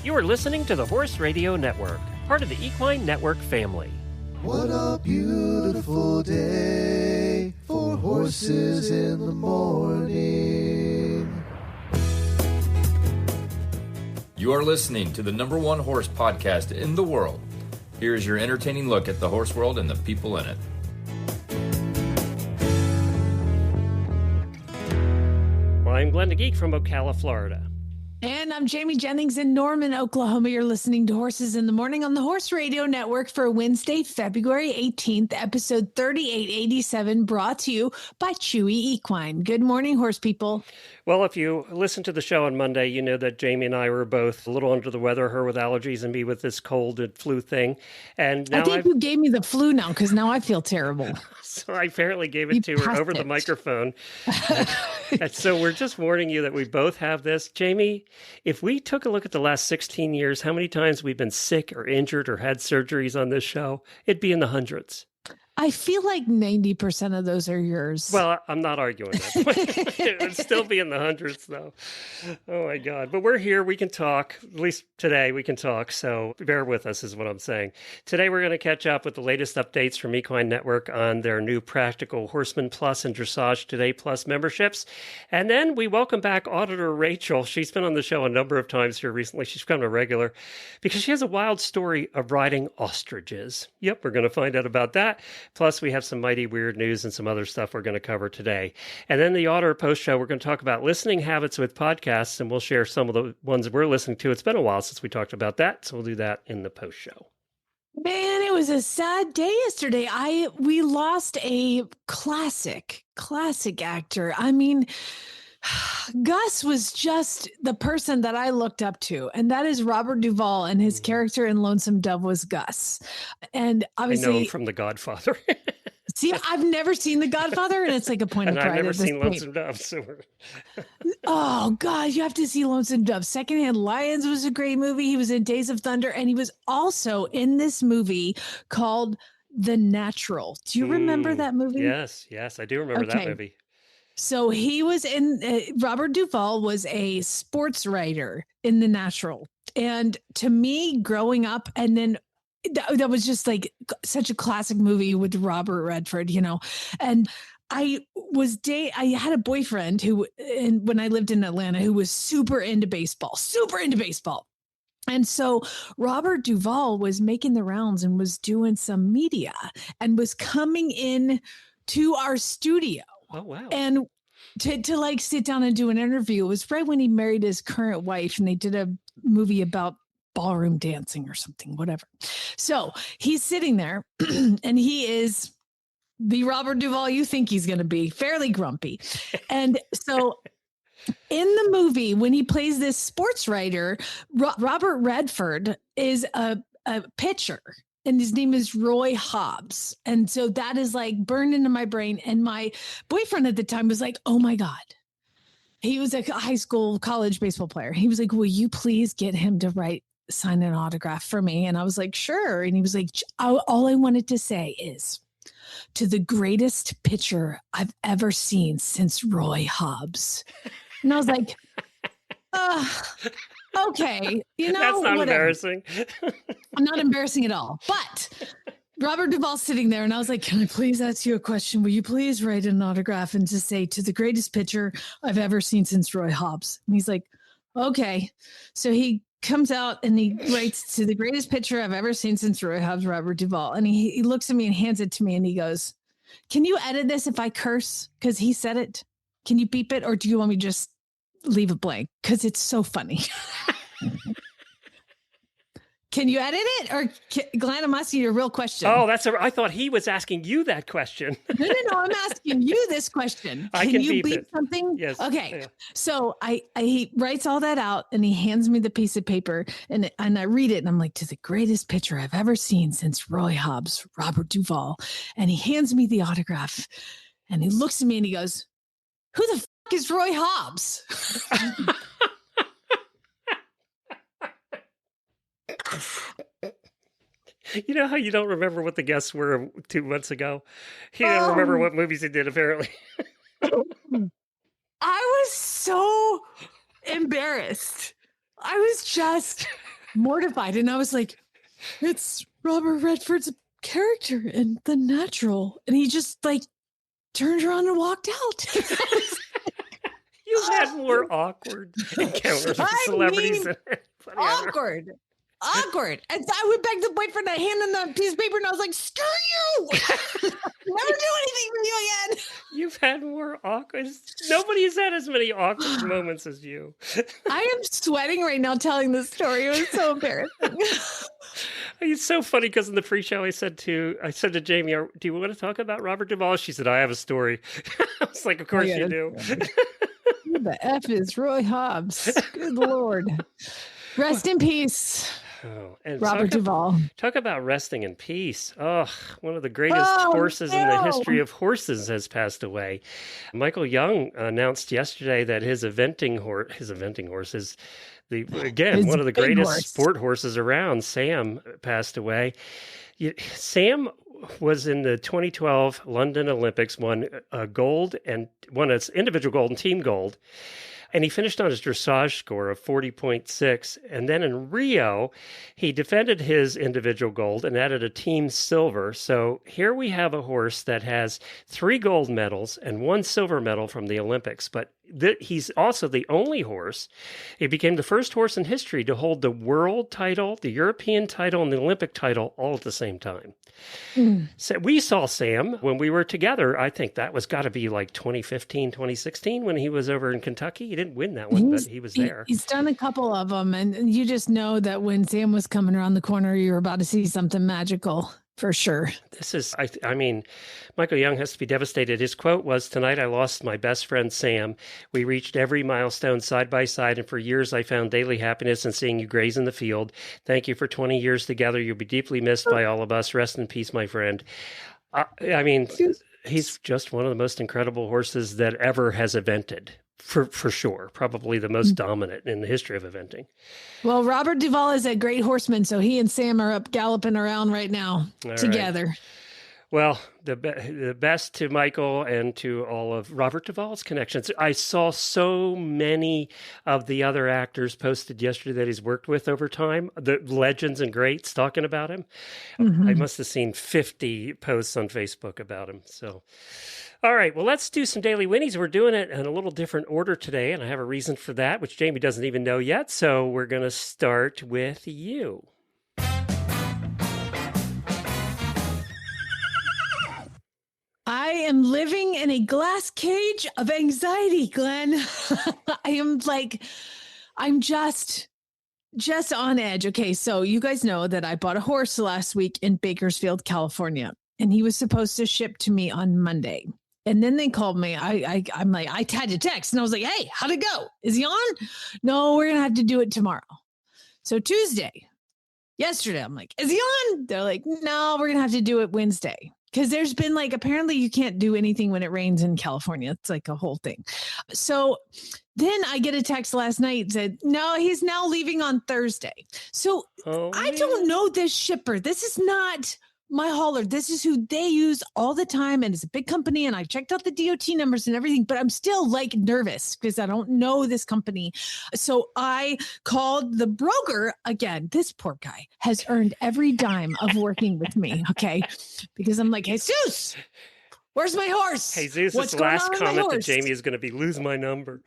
You are listening to the Horse Radio Network, part of the Equine Network family. What a beautiful day for horses in the morning. You are listening to the #1 horse podcast in the world. Here is your entertaining look at the horse world and the people in it. Well, I'm Glenn the Geek from Ocala, Florida. And I'm Jamie Jennings in Norman, Oklahoma. You're listening to Horses in the Morning on the Horse Radio Network for Wednesday, February 18th, episode 3887, brought to you by Chewy Equine. Good morning, horse people. Well, if you listen to the show on Monday, you know that Jamie and I were both a little under the weather, her with allergies and me with this cold and flu thing. And now I think you gave me the flu now because now I feel terrible. So I apparently gave it to her over the microphone. And so we're just warning you that we both have this. Jamie, if we took a look at the last 16 years, how many times we've been sick or injured or had surgeries on this show, it'd be in the hundreds. I feel like 90% of those are yours. Well, I'm not arguing that. It would still be in the hundreds, though. Oh, my God. But we're here. We can talk. At least today we can talk. So bear with us is what I'm saying. Today we're going to catch up with the latest updates from Equine Network on their new Practical Horseman Plus and Dressage Today Plus memberships. And then we welcome back Auditor Rachel. She's been on the show a number of times here recently. She's become a regular because she has a wild story of riding ostriches. Yep, we're going to find out about that. Plus, we have some mighty weird news and some other stuff we're going to cover today. And then the Auditor Post Show, we're going to talk about listening habits with podcasts, and we'll share some of the ones we're listening to. It's been a while since we talked about that, so we'll do that in the Post Show. Man, it was a sad day yesterday. We lost a classic actor. I mean, Gus was just the person that I looked up to, and that is Robert Duvall, and his character in Lonesome Dove was Gus. And obviously, I know him from The Godfather. See, I've never seen The Godfather, and it's like a point of pride. I've never seen Lonesome Dove. So oh, God, you have to see Lonesome Dove. Secondhand Lions was a great movie. He was in Days of Thunder, and he was also in this movie called The Natural. Do you remember that movie? Yes, I do remember that movie. So he was in, Robert Duvall was a sports writer in The Natural. And to me, growing up, and then that was just like such a classic movie with Robert Redford, you know. And I had a boyfriend when I lived in Atlanta, who was super into baseball. And so Robert Duvall was making the rounds and was doing some media and was coming in to our studio. Oh, wow. And to like sit down and do an interview. It was right when he married his current wife, and they did a movie about ballroom dancing or something, whatever. So he's sitting there and he is the Robert Duvall you think he's going to be, fairly grumpy. And so in the movie, when he plays this sports writer, Robert Redford is a pitcher. And his name is Roy Hobbs. And so that is like burned into my brain. And my boyfriend at the time was like, oh my God. He was a college baseball player. He was like, will you please get him to sign an autograph for me? And I was like, sure. And he was like, all I wanted to say is, to the greatest pitcher I've ever seen since Roy Hobbs. And I was like, okay, you know, that's not embarrassing. I'm not embarrassing at all. But Robert Duvall's sitting there, and I was like, can I please ask you a question? Will you please write an autograph and just say, to the greatest pitcher I've ever seen since Roy Hobbs? And he's like, okay. So he comes out and he writes, to the greatest pitcher I've ever seen since Roy Hobbs, Robert Duvall. And he looks at me and hands it to me, and he goes, can you edit this if I curse? Because he said it. Can you beep it? Or do you want me to just leave it blank? Because it's so funny. Can you edit it? Or Glenn, I'm asking you a real question. Oh, I thought he was asking you that question. No, I'm asking you this question. Can you beep something? Yes. Okay. Yeah. So he writes all that out, and he hands me the piece of paper, and I read it, and I'm like, to the greatest pitcher I've ever seen since Roy Hobbs, Robert Duvall. And he hands me the autograph, and he looks at me and he goes, who the fuck is Roy Hobbs? You know how you don't remember what the guests were 2 months ago? He didn't remember what movies he did, apparently. I was so embarrassed. I was just mortified. And I was like, it's Robert Redford's character in The Natural. And he just like turned around and walked out. You've had more awkward encounters with celebrities than anybody ever. Awkward. And I went back to the boyfriend, I handed him the piece of paper, and I was like, screw you. Never do anything for you again. You've had more awkward. Nobody's had as many awkward moments as you. I am sweating right now telling this story. It was so embarrassing. It's so funny because in the pre-show I said to Jamie, do you want to talk about Robert Duvall? She said, I have a story. I was like, of course you do. Who the F is Roy Hobbs? Good Lord. Rest in peace. Oh, and Robert Duvall. Talk about resting in peace. Oh, one of the greatest horses in the history of horses has passed away. Michael Young announced yesterday that his eventing horse is one of the greatest sport horses around. Sam passed away. Sam was in the 2012 London Olympics, won a gold and won its individual gold and team gold. And he finished on his dressage score of 40.6. And then in Rio, he defended his individual gold and added a team silver. So here we have a horse that has 3 gold medals and 1 silver medal from the Olympics. But he's also the only horse. He became the first horse in history to hold the world title, the European title, and the Olympic title all at the same time. So we saw Sam when we were together. I think that was got to be like 2015, 2016 when he was over in Kentucky. He didn't win that one, but he was there. He's done a couple of them. And you just know that when Sam was coming around the corner, you were about to see something magical. For sure. This is, I mean, Michael Young has to be devastated. His quote was, "Tonight I lost my best friend, Sam. We reached every milestone side by side, and for years I found daily happiness in seeing you graze in the field. Thank you for 20 years together. You'll be deeply missed by all of us. Rest in peace, my friend." I mean, he's just one of the most incredible horses that ever has evented. For sure. Probably the most dominant in the history of eventing. Well, Robert Duvall is a great horseman, so he and Sam are up galloping around right now together. Right. Well, the best to Michael and to all of Robert Duvall's connections. I saw so many of the other actors posted yesterday that he's worked with over time, the legends and greats talking about him. I must have seen 50 posts on Facebook about him. So, all right, well, let's do some Daily Winnies. We're doing it in a little different order today, and I have a reason for that, which Jamie doesn't even know yet. So we're going to start with you. I am living in a glass cage of anxiety, Glenn. I'm just on edge. Okay, so you guys know that I bought a horse last week in Bakersfield, California, and he was supposed to ship to me on Monday. And then they called me. I'm like, I had to text, and I was like, "Hey, how'd it go? Is he on?" "No, we're gonna have to do it tomorrow." So yesterday, I'm like, "Is he on?" They're like, "No, we're gonna have to do it Wednesday." Because there's been apparently you can't do anything when it rains in California. It's like a whole thing. So then I get a text last night that said, "No, he's now leaving on Thursday." So I don't know this shipper. This is not my hauler. This is who they use all the time. And it's a big company. And I checked out the DOT numbers and everything, but I'm still nervous because I don't know this company. So I called the broker again. This poor guy has earned every dime of working with me. Okay. Because I'm like, "Jesus, where's my horse?" Jesus' last comment to Jamie is going to be, "Lose my number."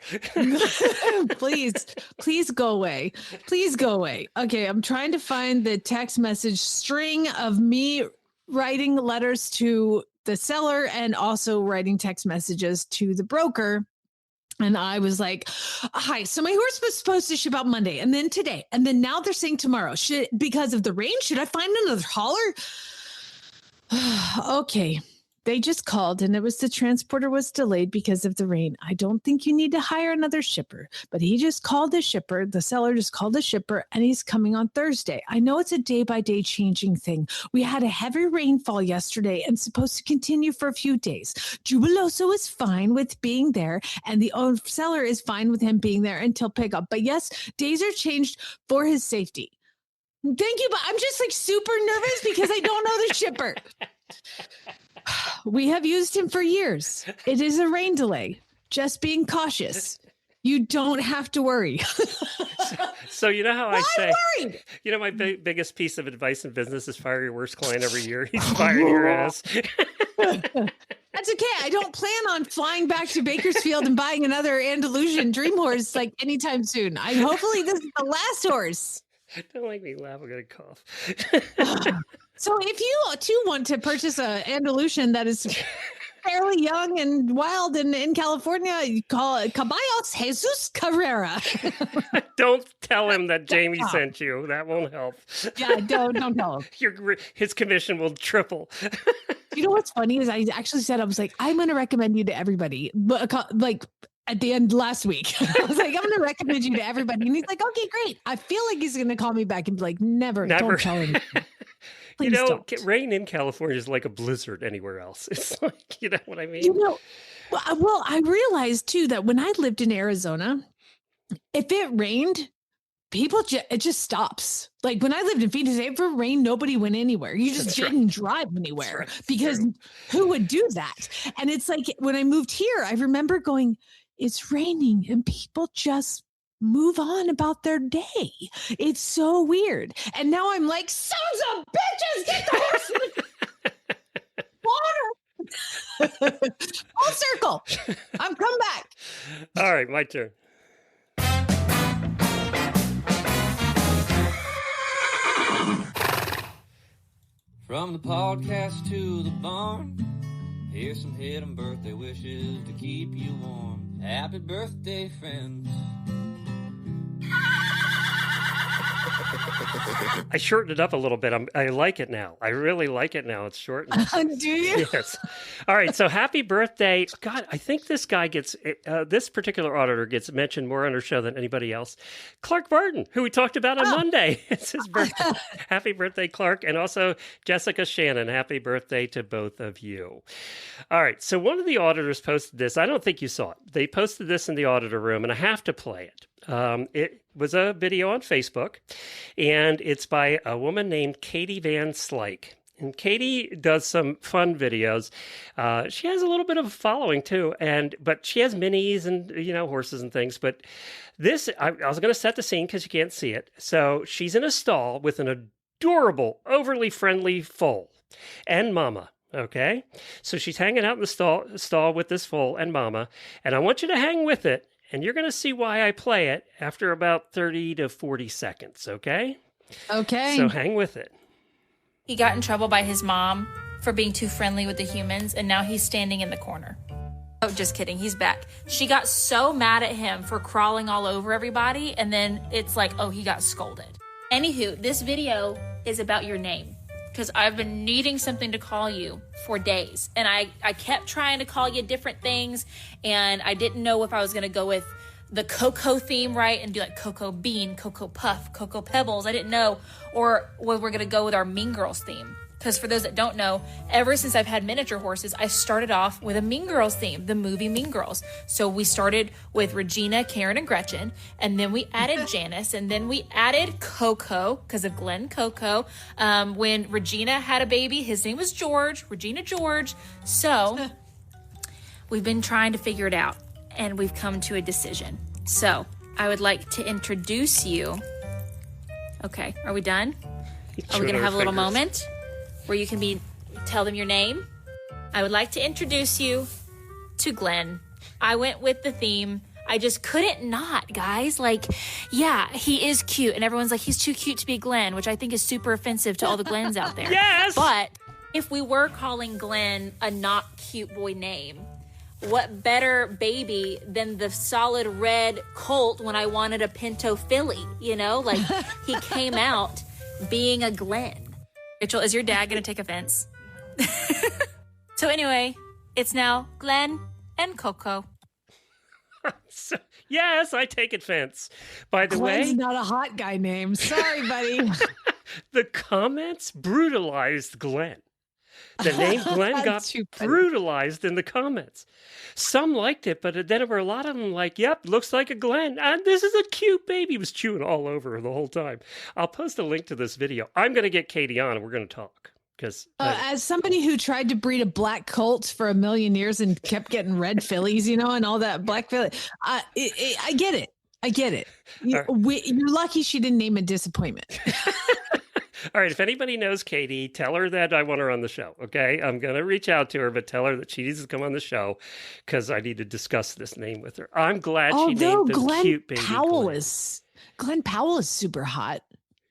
Please go away. Please go away. Okay. I'm trying to find the text message string of me writing letters to the seller and also writing text messages to the broker. And I was like, "Hi, so my horse was supposed to ship out Monday and then today. And then now they're saying tomorrow. Because of the rain, should I find another hauler?" Okay. They just called and it was the transporter was delayed because of the rain. "I don't think you need to hire another shipper," but he just called the shipper. The seller just called the shipper and he's coming on Thursday. "I know it's a day by day changing thing. We had a heavy rainfall yesterday and supposed to continue for a few days. Jubiloso is fine with being there and the seller is fine with him being there until pickup. But yes, days are changed for his safety." Thank you, but I'm just super nervous because I don't know the shipper. We have used him for years. It is a rain delay. Just being cautious. You don't have to worry. So you know how I say, worried? you know, my biggest piece of advice in business is fire your worst client every year. He's firing your ass. That's okay. I don't plan on flying back to Bakersfield and buying another Andalusian dream horse like anytime soon. Hopefully this is the last horse. Don't make me laugh. I'm going to cough. So if you too want to purchase an Andalusian that is fairly young and wild and in California, you call it Caballos Jesus Carrera. Don't tell him that Jamie sent you. That won't help. Yeah, don't tell him. His commission will triple. You know what's funny is I actually said, I was like, I'm going to recommend you to everybody. But like at the end last week, I was like, I'm going to recommend you to everybody. And he's like, okay, great. I feel like he's going to call me back and be like, never. Don't tell him. You know, rain in California is like a blizzard anywhere else. It's like, you know what I mean? You know, well, I realized too that when I lived in Arizona, if it rained, it just stops. Like when I lived in Phoenix, if it rained, nobody went anywhere. You just didn't drive anywhere because who would do that? And it's like when I moved here, I remember going, it's raining and people just move on about their day. It's so weird. And now I'm like, sons of bitches, get the horse in the water. Full circle. I'm come back. All right, my turn. From the podcast to the barn, here's some hidden birthday wishes to keep you warm. Happy birthday, friends. I shortened it up a little bit. I like it now. I really like it now. It's shortened. Do you? Yes. All right. So happy birthday. God, I think this guy this particular auditor gets mentioned more on our show than anybody else. Clark Barton, who we talked about on Monday. It's his birthday. Happy birthday, Clark. And also Jessica Shannon. Happy birthday to both of you. All right. So one of the auditors posted this. I don't think you saw it. They posted this in the auditor room, and I have to play it. It was a video on Facebook, and it's by a woman named Katie Van Slyke. And Katie does some fun videos. She has a little bit of a following too, but she has minis and horses and things. But this, I was going to set the scene because you can't see it. So she's in a stall with an adorable, overly friendly foal and mama. Okay, so she's hanging out in the stall with this foal and mama, and I want you to hang with it. And you're going to see why I play it after about 30 to 40 seconds, okay? Okay. So hang with it. He got in trouble by his mom for being too friendly with the humans, and now he's standing in the corner. Oh, just kidding. He's back. She got so mad at him for crawling all over everybody, and then it's like, oh, he got scolded. Anywho, this video is about your name, because I've been needing something to call you for days. And I kept trying to call you different things, and I didn't know if I was going to go with the Cocoa theme, right? And do like Cocoa Bean, Cocoa Puff, Cocoa Pebbles. I didn't know. Or whether we're going to go with our Mean Girls theme. Because for those that don't know, ever since I've had miniature horses, I started off with a Mean Girls theme, the movie Mean Girls. So we started with Regina, Karen, and Gretchen, and then we added Janice, and then we added Coco because of Glenn Coco. When Regina had a baby, his name was George, Regina George. So we've been trying to figure it out, and we've come to a decision. So I would like to introduce you. Okay, are we done? Are we going to have a little moment where you can tell them your name? I would like to introduce you to Glenn. I went with the theme. I just couldn't not, guys. Like, yeah, he is cute. And everyone's like, he's too cute to be Glenn, which I think is super offensive to all the Glens out there. Yes! But if we were calling Glenn a not cute boy name, what better baby than the solid red colt when I wanted a Pinto filly, Like, he came out being a Glenn. Rachel, is your dad going to take offense? So anyway, it's now Glenn and Coco. Yes, I take offense. By the Glenn's way, not a hot guy name. Sorry, buddy. the comments brutalized Glenn. The name Glenn got brutalized in the comments. Some liked it, but then there were a lot of them like, yep, looks like a Glenn. And this is a cute baby. He was chewing all over her the whole time. I'll post a link to this video. I'm going to get Katie on and we're going to talk. Because as somebody who tried to breed a black colt for a million years and kept getting red fillies, and all that black filly, I get it. I get it. You're lucky she didn't name a disappointment. All right. If anybody knows Katie, tell her that I want her on the show. Okay. I'm going to reach out to her, but tell her that she needs to come on the show because I need to discuss this name with her. I'm glad she named them cute baby Glenn Powell is super hot.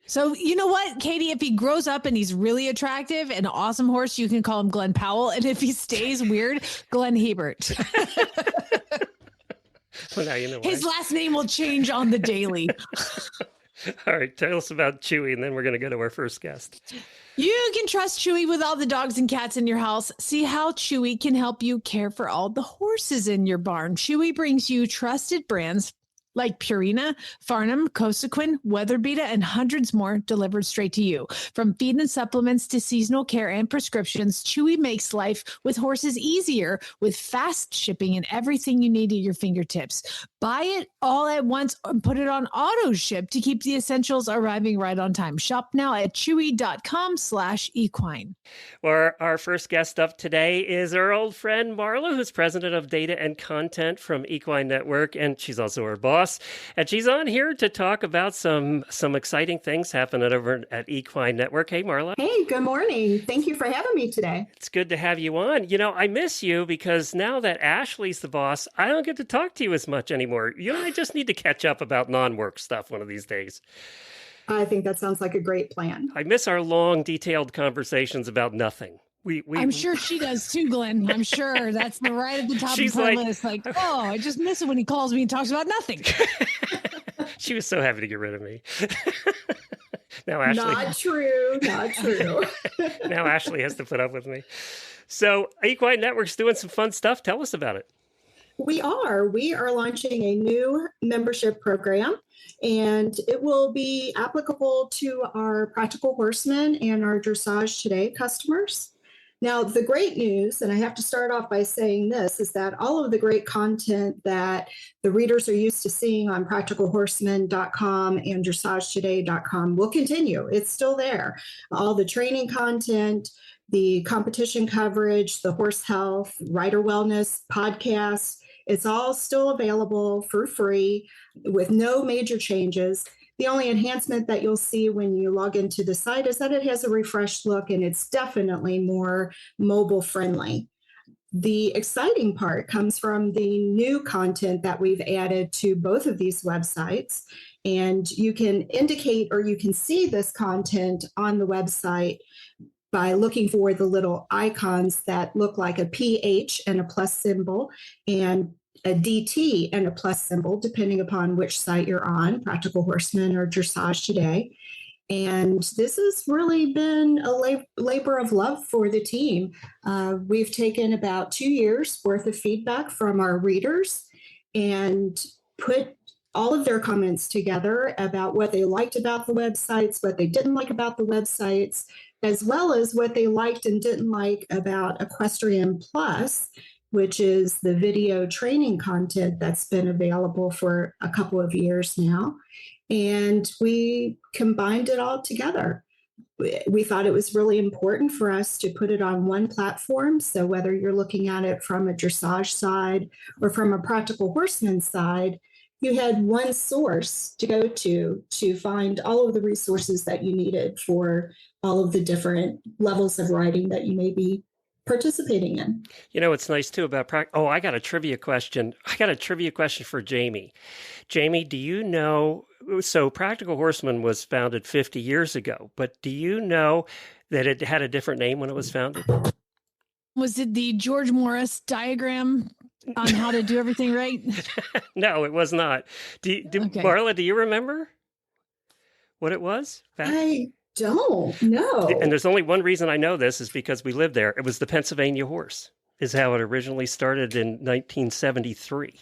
So you know what, Katie, if he grows up and he's really attractive and an awesome horse, you can call him Glenn Powell. And if he stays weird, Glenn Hebert. Well, now you know his last name will change on the daily. All right, tell us about Chewy, and then we're going to go to our first guest. You can trust Chewy with all the dogs and cats in your house. See how Chewy can help you care for all the horses in your barn. Chewy brings you trusted brands like Purina, Farnham, Cosequin, Weatherbeeta, and hundreds more delivered straight to you. From feed and supplements to seasonal care and prescriptions, Chewy makes life with horses easier with fast shipping and everything you need at your fingertips. Buy it all at once and put it on auto ship to keep the essentials arriving right on time. Shop now at chewy.com/equine. Well, our first guest up today is our old friend Marla, who's president of data and content from Equine Network, and she's also our boss. And she's on here to talk about some exciting things happening over at Equine Network. Hey, Marla. Hey, good morning. Thank you for having me today. It's good to have you on. I miss you because now that Ashley's the boss, I don't get to talk to you as much anymore. You and I just need to catch up about non-work stuff one of these days. I think that sounds like a great plan. I miss our long, detailed conversations about nothing. I'm sure she does too, Glenn. I'm sure that's right at the top of her list. Like, I just miss it when he calls me and talks about nothing. She was so happy to get rid of me. Now Ashley. Not true. Now Ashley has to put up with me. So Equine Network's doing some fun stuff. Tell us about it. We are launching a new membership program, and it will be applicable to our Practical Horsemen and our Dressage Today customers. Now, the great news, and I have to start off by saying this, is that all of the great content that the readers are used to seeing on practicalhorsemen.com and dressagetoday.com will continue. It's still there. All the training content, the competition coverage, the horse health, rider wellness, podcasts, it's all still available for free with no major changes. The only enhancement that you'll see when you log into the site is that it has a refreshed look and it's definitely more mobile friendly. The exciting part comes from the new content that we've added to both of these websites. And you can indicate or you can see this content on the website by looking for the little icons that look like a PH and a plus symbol and a DT and a plus symbol, depending upon which site you're on, Practical Horsemen or Dressage Today. And this has really been a labor of love for the team. We've taken about 2 years worth of feedback from our readers and put all of their comments together about what they liked about the websites, what they didn't like about the websites, as well as what they liked and didn't like about Equestrian Plus, which is the video training content that's been available for a couple of years now. And we combined it all together. We thought it was really important for us to put it on one platform. So whether you're looking at it from a dressage side or from a Practical Horseman side, you had one source to go to find all of the resources that you needed for all of the different levels of riding that you may be participating in. What's nice too about I got a trivia question. For Jamie. Jamie, do you know, so Practical Horseman was founded 50 years ago, but do you know that it had a different name when it was founded? Was it the George Morris diagram on how to do everything right? No, it was not. Okay. Marla, do you remember what it was? I don't know. And there's only one reason I know this is because we lived there. It was the Pennsylvania horse is how it originally started in 1973.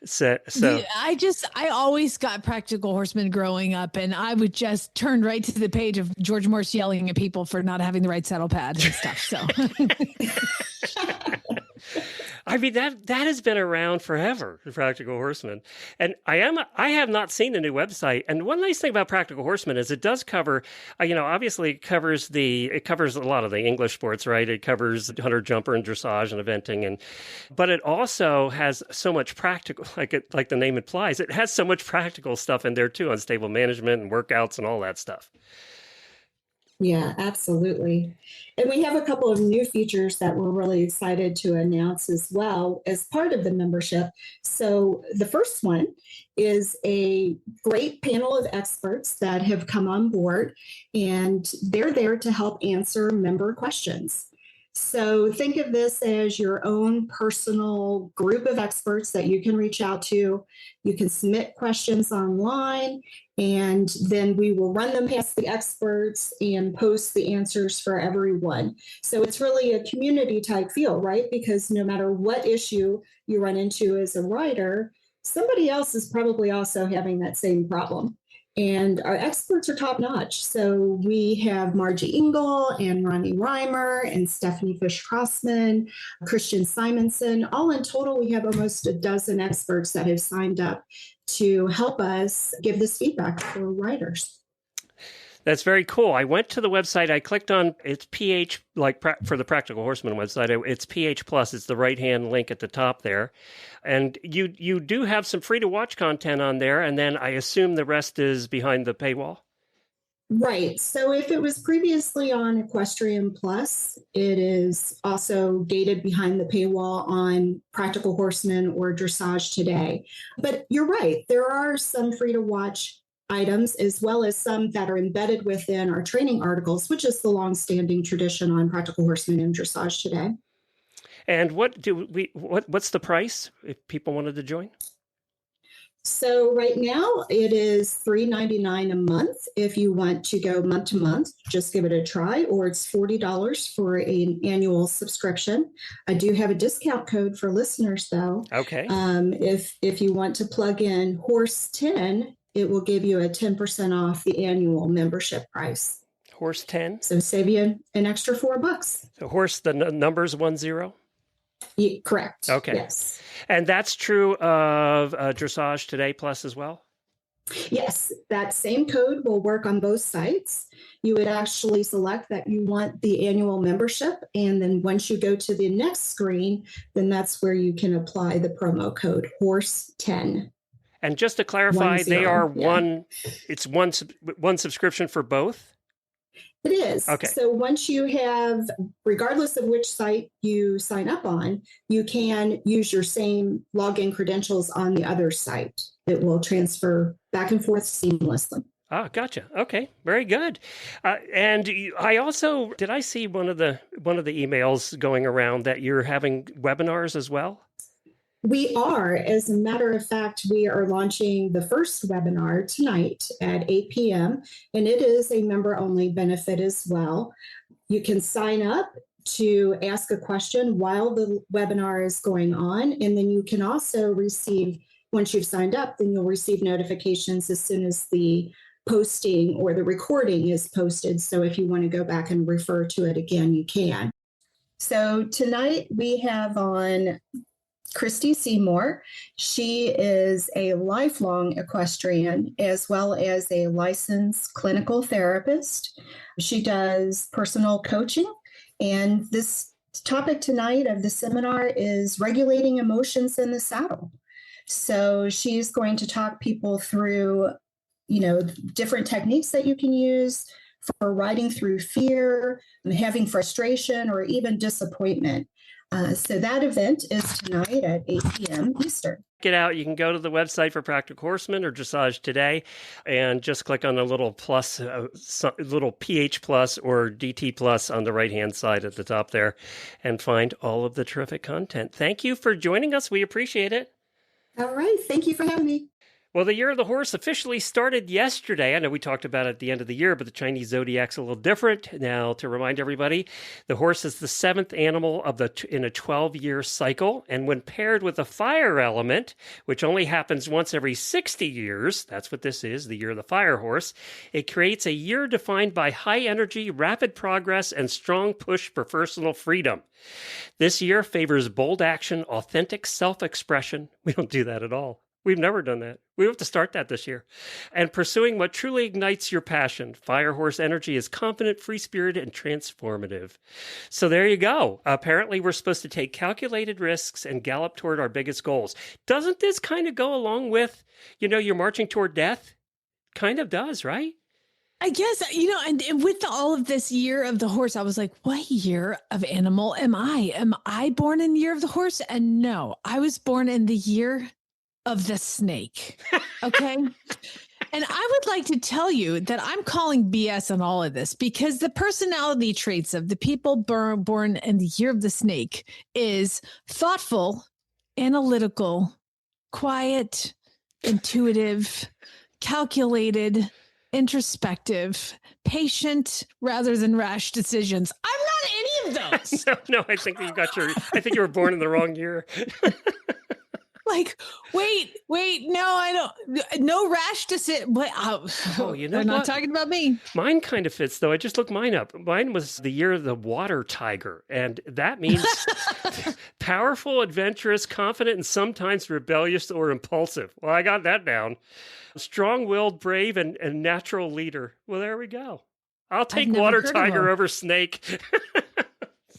So I always got Practical Horsemen growing up, and I would just turn right to the page of George Morse yelling at people for not having the right saddle pad and stuff. So I mean, that has been around forever, the Practical Horseman. And I have not seen the new website. And one nice thing about Practical Horseman is it does cover, obviously it covers a lot of the English sports, right? It covers hunter, jumper, and dressage and eventing. But it also has so much practical, like the name implies, it has so much practical stuff in there too on stable management and workouts and all that stuff. Yeah, absolutely. And we have a couple of new features that we're really excited to announce as well as part of the membership. So the first one is a great panel of experts that have come on board, and they're there to help answer member questions. So think of this as your own personal group of experts that you can reach out to. You can submit questions online, and then we will run them past the experts and post the answers for everyone. So it's really a community type feel, right? Because no matter what issue you run into as a rider, somebody else is probably also having that same problem. And our experts are top notch. So we have Margie Engel and Ronnie Reimer and Stephanie Fish-Crossman, Christian Simonson. All in total, we have almost a dozen experts that have signed up to help us give this feedback for riders. That's very cool. I went to the website. I clicked on it's PH, for the Practical Horseman website. It's PH Plus. It's the right-hand link at the top there. And you do have some free-to-watch content on there, and then I assume the rest is behind the paywall? Right. So if it was previously on Equestrian Plus, it is also gated behind the paywall on Practical Horseman or Dressage Today. But you're right. There are some free-to-watch items, as well as some that are embedded within our training articles, which is the longstanding tradition on Practical Horseman and Dressage Today. And what's the price if people wanted to join? So right now it is $3.99 a month. If you want to go month to month, just give it a try, or it's $40 for an annual subscription. I do have a discount code for listeners though. Okay. If you want to plug in Horse 10, it will give you a 10% off the annual membership price. Horse 10? So save you an extra $4. So Horse, the number's 10? Yeah, correct. Okay. Yes. And that's true of Dressage Today Plus as well? Yes, that same code will work on both sites. You would actually select that you want the annual membership, and then once you go to the next screen, then that's where you can apply the promo code Horse 10. And just to clarify, they are one subscription for both? It is. Okay. So once you have, regardless of which site you sign up on, you can use your same login credentials on the other site. It will transfer back and forth seamlessly. Ah, gotcha. Okay, very good. Did I see one of the emails going around that you're having webinars as well? We are. As a matter of fact, we are launching the first webinar tonight at 8 p.m., and it is a member-only benefit as well. You can sign up to ask a question while the webinar is going on, and then you can also receive, once you've signed up, then you'll receive notifications as soon as the posting or the recording is posted. So if you want to go back and refer to it again, you can. So tonight we have on Christy Seymour. She is a lifelong equestrian as well as a licensed clinical therapist. She does personal coaching, and this topic tonight of the seminar is regulating emotions in the saddle. So she's going to talk people through, different techniques that you can use for riding through fear, having frustration, or even disappointment. So that event is tonight at 8 p.m. Eastern. Get out. You can go to the website for Practical Horseman or Dressage Today and just click on the little plus, little PH Plus or DT Plus on the right-hand side at the top there and find all of the terrific content. Thank you for joining us. We appreciate it. All right. Thank you for having me. Well, the year of the horse officially started yesterday. I know we talked about it at the end of the year, but the Chinese zodiac's a little different. Now, to remind everybody, the horse is the seventh animal in a 12-year cycle. And when paired with the fire element, which only happens once every 60 years, that's what this is, the year of the fire horse, it creates a year defined by high energy, rapid progress, and strong push for personal freedom. This year favors bold action, authentic self-expression. We don't do that at all. We've never done that. We have to start that this year. And pursuing what truly ignites your passion. Fire horse energy is confident, free-spirited, and transformative. So there you go. Apparently, we're supposed to take calculated risks and gallop toward our biggest goals. Doesn't this kind of go along with, you're marching toward death? Kind of does, right? I guess, and with all of this year of the horse, I was like, what year of animal am I? Am I born in the year of the horse? And no, I was born in the year of the snake. Okay. And I would like to tell you that I'm calling BS on all of this because the personality traits of the people born in the year of the snake is thoughtful, analytical, quiet, intuitive, calculated, introspective, patient rather than rash decisions. I'm not any of those. No, I think you were born in the wrong year. Like, wait, no, I don't. No rash decision. They're not talking about me. Mine kind of fits, though. I just looked mine up. Mine was the year of the water tiger, and that means powerful, adventurous, confident, and sometimes rebellious or impulsive. Well, I got that down. Strong-willed, brave, and natural leader. Well, there we go. I'll take water tiger over snake.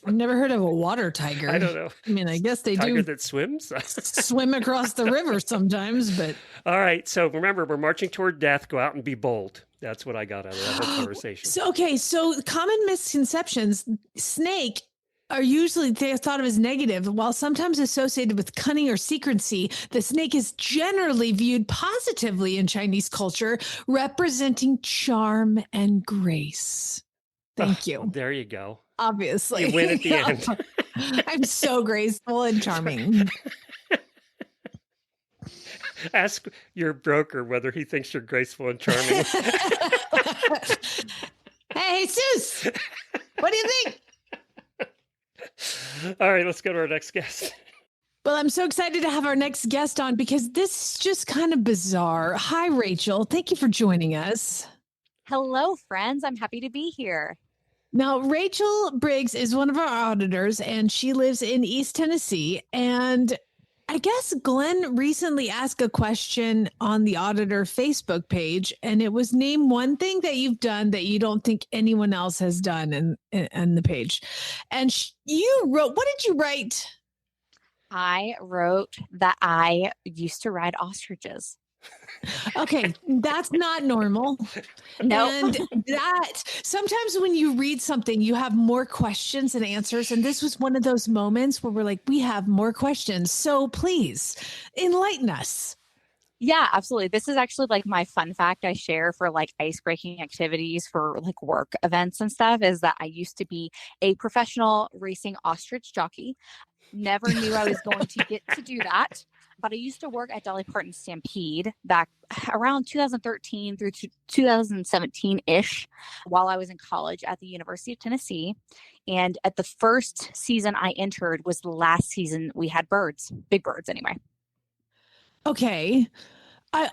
I've never heard of a water tiger. I don't know. I mean, I guess they tiger do that swims. swim across the river sometimes, but. All right. So remember, we're marching toward death. Go out and be bold. That's what I got out of that whole conversation. So common misconceptions, snake are usually they're thought of as negative, while sometimes associated with cunning or secrecy. The snake is generally viewed positively in Chinese culture, representing charm and grace. Thank you. There you go. Obviously. You win at the end. I'm so graceful and charming. Ask your broker whether he thinks you're graceful and charming. Hey, Jesus, what do you think? All right, let's go to our next guest. Well, I'm so excited to have our next guest on because this is just kind of bizarre. Hi, Rachel. Thank you for joining us. Hello, friends. I'm happy to be here. Now, Rachel Briggs is one of our auditors, and she lives in East Tennessee. And I guess Glenn recently asked a question on the auditor Facebook page, and it was name one thing that you've done that you don't think anyone else has done in the page. And you wrote, what did you write? I wrote that I used to ride ostriches. Okay, that's not normal. No. And that sometimes when you read something, you have more questions than answers. And this was one of those moments where we're like, we have more questions. So please enlighten us. Yeah, absolutely. This is actually like my fun fact I share for like ice-breaking activities for like work events and stuff is that I used to be a professional racing ostrich jockey. Never knew I was going to get to do that. But I used to work at Dolly Parton Stampede back around 2013 through 2017-ish while I was in college at the University of Tennessee. And at the first season I entered was the last season we had birds, big birds anyway. Okay. I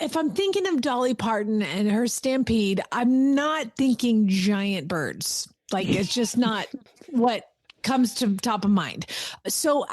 if I'm thinking of Dolly Parton and her Stampede, I'm not thinking giant birds. Like it's just not what comes to top of mind. So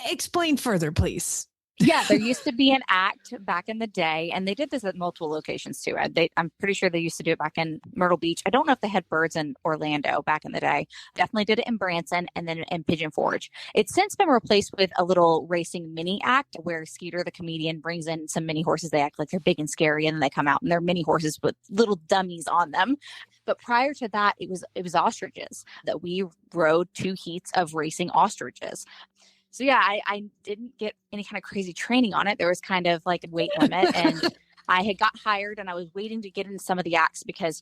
explain further, please. Yeah, there used to be an act back in the day, and they did this at multiple locations too. I'm pretty sure they used to do it back in Myrtle Beach. I don't know if they had birds in Orlando back in the day. Definitely did it in Branson and then in Pigeon Forge. It's since been replaced with a little racing mini act where Skeeter, the comedian, brings in some mini horses. They act like they're big and scary, and then they come out and they're mini horses with little dummies on them. But prior to that, it was ostriches that we rode 2 heats of racing ostriches. So yeah, I didn't get any kind of crazy training on it. There was kind of like a weight limit and I had got hired and I was waiting to get into some of the acts because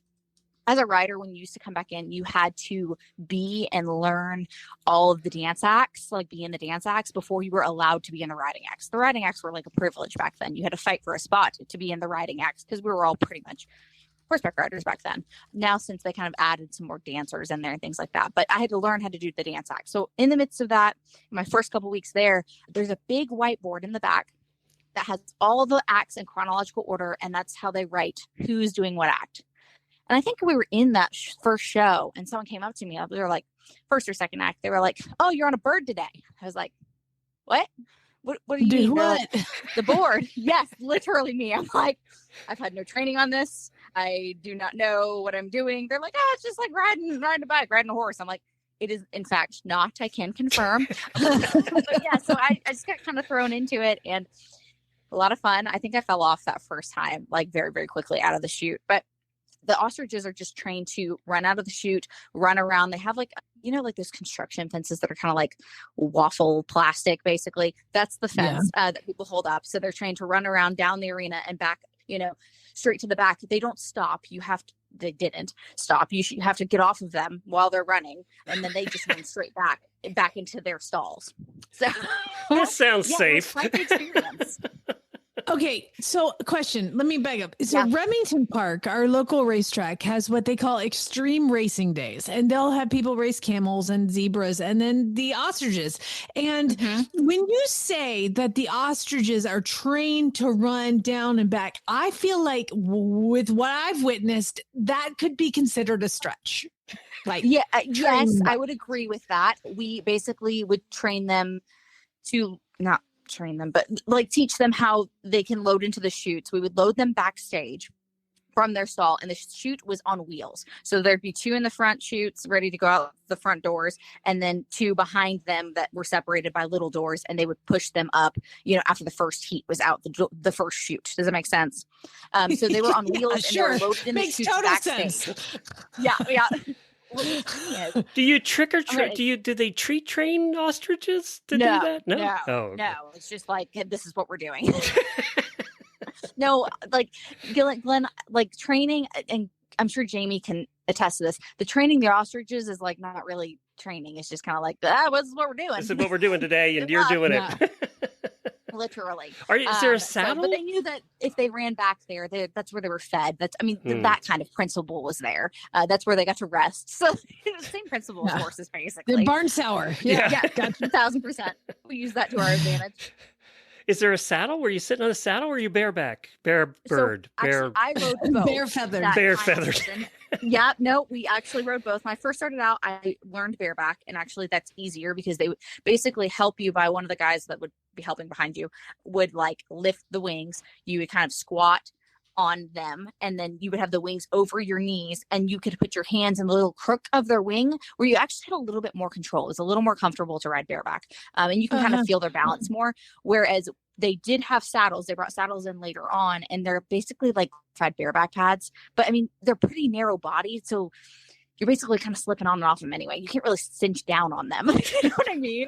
as a rider, when you used to come back in, you had to be and learn all of the dance acts, like be in the dance acts before you were allowed to be in the riding acts. The riding acts were like a privilege back then. You had to fight for a spot to be in the riding acts because we were all pretty much horseback riders back then. Now, since they kind of added some more dancers in there and things like that, but I had to learn how to do the dance act. So in the midst of that, my first couple weeks there, there's a big whiteboard in the back that has all the acts in chronological order, and that's how they write who's doing what act. And I think we were in that first show, and someone came up to me. They were like, first or second act. They were like, "Oh, you're on a bird today." I was like, "What? What do you mean?" What? Like, the board. Yes, literally me. I'm like, I've had no training on this. I do not know what I'm doing. They're like, "Oh, it's just like riding a bike, riding a horse." I'm like, it is in fact not. I can confirm. But yeah, so I just got kind of thrown into it, and a lot of fun. I think I fell off that first time, like very, very quickly out of the chute. But the ostriches are just trained to run out of the chute, run around. They have like, like those construction fences that are kind of like waffle plastic, basically. That's the fence that people hold up. So they're trained to run around down the arena and back, straight to the back. They don't stop. They didn't stop. You have to get off of them while they're running. And then they just run straight back into their stalls. So that sounds safe. Quite the experience. Okay, so question. Let me back up. So Remington Park, our local racetrack, has what they call extreme racing days, and they'll have people race camels and zebras and then the ostriches. And when you say that the ostriches are trained to run down and back, I feel like with what I've witnessed, that could be considered a stretch. Like, yes, I would agree with that. We basically would train them to not train them, but like teach them how they can load into the chutes. We would load them backstage from their stall, and the chute was on wheels. So there'd be 2 in the front chutes ready to go out the front doors, and then 2 behind them that were separated by little doors, and they would push them up, after the first heat was out the first chute. Does that make sense? So they were on wheels and they were loaded in the chutes backstage. Sense. Yeah. Do you trick or treat? Do they treat train ostriches to do that? No. Oh, okay. No. It's just like, this is what we're doing. No, like Glenn, like training, and I'm sure Jamie can attest to this. The training the ostriches is like not really training. It's just kind of like, this is what we're doing. This is what we're doing today, and you're doing it. Literally. Is there a saddle? But they knew that if they ran back there, that's where they were fed. That kind of principle was there. That's where they got to rest. So the same principle as horses, basically. The barn sour. Yeah, 1,000%. We use that to our advantage. Is there a saddle? Were you sitting on a saddle, or are you bareback? Bare bird? Actually, I rode both. Bare feathered. Bare feathered. Yeah, no, we actually rode both. When I first started out, I learned bareback, and actually that's easier because they would basically help you by one of the guys that would be helping behind you would like lift the wings. You would kind of squat on them, and then you would have the wings over your knees, and you could put your hands in the little crook of their wing where you actually had a little bit more control. It's a little more comfortable to ride bareback, and you can kind of feel their balance more. Whereas they did have saddles. They brought saddles in later on, and they're basically like bareback pads, but I mean, they're pretty narrow bodied. So you're basically kind of slipping on and off them anyway. You can't really cinch down on them. You know what I mean?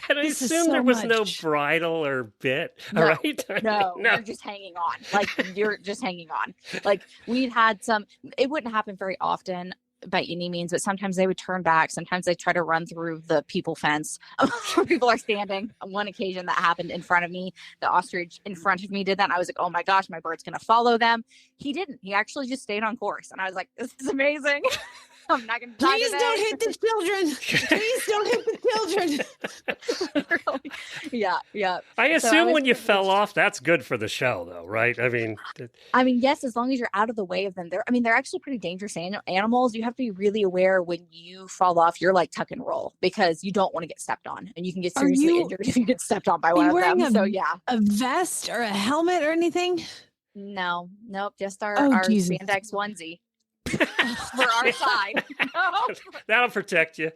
And I assume there was no bridle or bit, right? No, you're just hanging on. Like, you're just hanging on. Like, we'd had some, it wouldn't happen very often by any means, but sometimes they would turn back. Sometimes they try to run through the people fence where people are standing. On one occasion that happened in front of me, the ostrich in front of me did that. And I was like, oh my gosh, my bird's going to follow them. He didn't. He actually just stayed on course. And I was like, this is amazing. I'm not going to die. Please don't hit the children. Please don't hit the children. Yeah. I assume when you fell off, that's good for the show, though, right? I mean, yes, as long as you're out of the way of them. They're actually pretty dangerous animals. You have to be really aware when you fall off. You're like tuck and roll because you don't want to get stepped on, and you can get seriously injured if you get stepped on by one of them. A vest or a helmet or anything? No, nope. Just our spandex onesie. For our side. That'll protect you.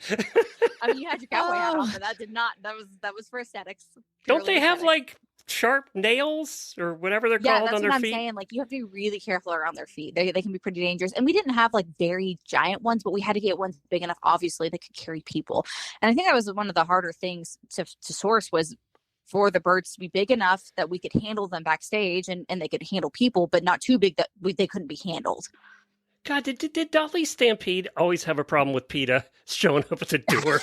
I mean, you had your cowboy hat on, but that did not. That was for aesthetics. Don't they have like sharp nails or whatever they're called on their feet? Yeah, that's what I'm saying. Like, you have to be really careful around their feet. They can be pretty dangerous. And we didn't have like very giant ones, but we had to get ones big enough, obviously, that could carry people. And I think that was one of the harder things to source was for the birds to be big enough that we could handle them backstage and they could handle people, but not too big that they couldn't be handled. God, did Dolly Stampede always have a problem with PETA showing up at the door?